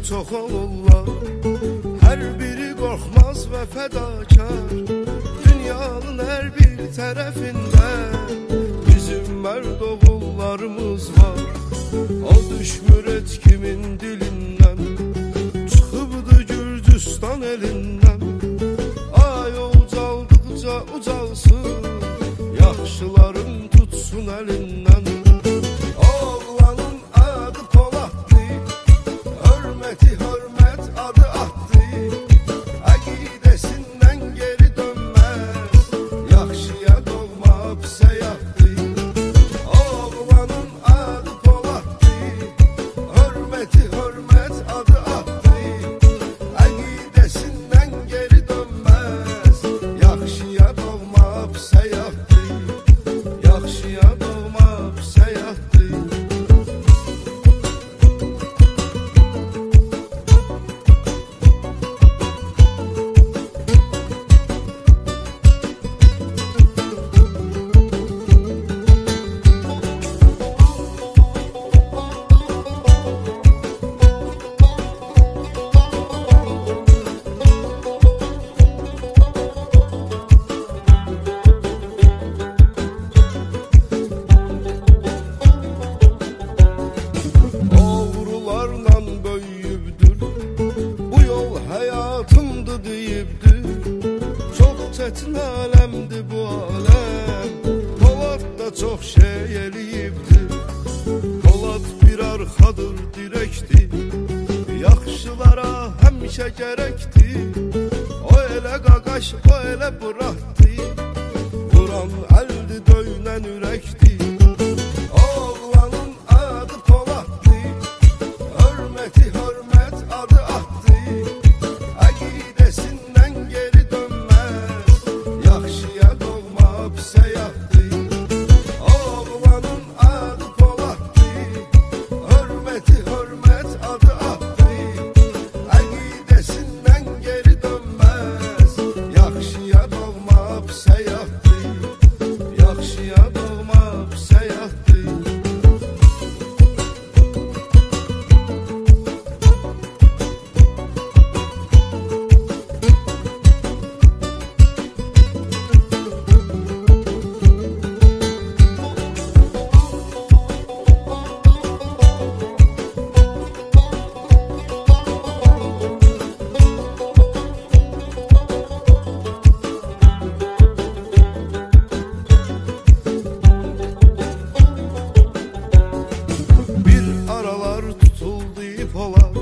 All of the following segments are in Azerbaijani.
çox olurlar. Hər biri qorxmaz və fədakar. Dünyanın hər bir tərəfində bizim mərd oğullarımız var. O düşmür et kimin dilindən, çıxıbdı Gürcüstan elindən. Ay ucaldıqca ucalsın, yaxşıların tutsun əlindən. Oğlanın adı Poladdır, hörməti hörmət adı atdır. Əqidəsindən geri dönməz, yaxşıya doğma pisə yatdır. Oğlanın adı Poladdır, hörməti hörmət adı atdır. Əqidəsindən geri dönməz, yaxşıya doğma pisə yatdır. Yaxşıya doğma pisə yatdır. Oğrularla böyüyübdür, bu yol həyatımdır deyibdir. Çox çətin aləmdir bu aləm, Polad da çox şey eləyibdir. Polad bir arxadır, dirəkdir, yaxşılara həmişə gərəkdir. O elə qaqaş, o elə bıraxdır, vuran əldir, döynən ürəkdir. Oğlanın adı Poladdır, hörməti hörmət adı atdır. Əqidəsindən geri dönməz, yaxşıya doğma pisə yatdır. Oğlanın adı Poladdır, hörməti hörmət adı atdır. Əqidəsindən geri dönməz, yaxşıya doğma pisə yatdır. Yaxşıya doğma pisə yatdır. Bir aralar tutuldu Polad,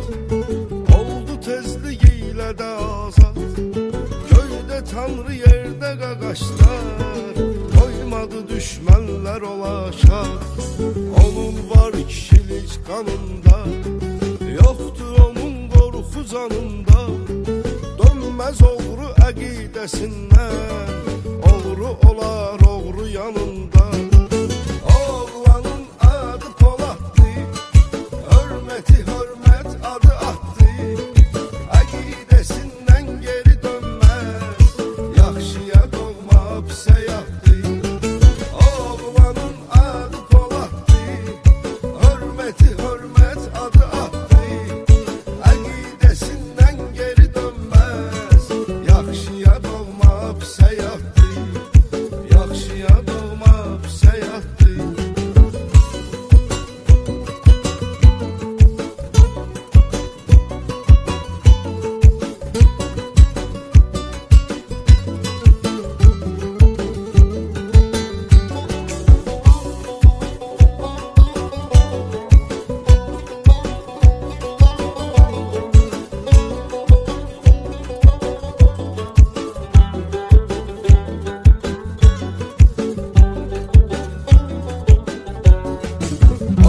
oldu tezliyi ilə də azad. Göydə tanrı, yerdə qaqaşlar, qoymadı düşmənlər olaşar. Onun var kişilik qanında, yoxdur onun qorxu canında. Dönməz oğru əqidəsindən, oğru olar oğru yanında. Oğlanın adı Poladdır, hörməti hörmət adı atdır. Əqidəsindən geri dönməz, yaxşıya doğma pisə yatdır. Oğlanın adı Poladdır, hörməti hörmət adı atdır. Əqidəsindən geri dönməz, yaxşıya doğma pisə yatdır. Yaxşıya doğma pisə yatdır.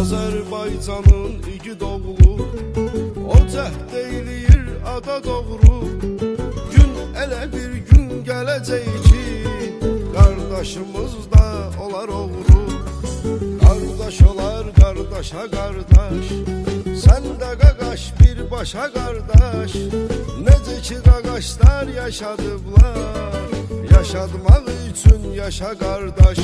Azərbaycanın igid oğlu, o cəhd eləyir ada doğru. Gün elə bir gün gələcək ki, qardaşımız da olar oğru. Qardaş olar qardaşa qardaş, sən də qaqaş birbaşa qardaş. Necə ki qaqaşlar yaşadıblar, yaşatmaq üçün yaşa qardaş.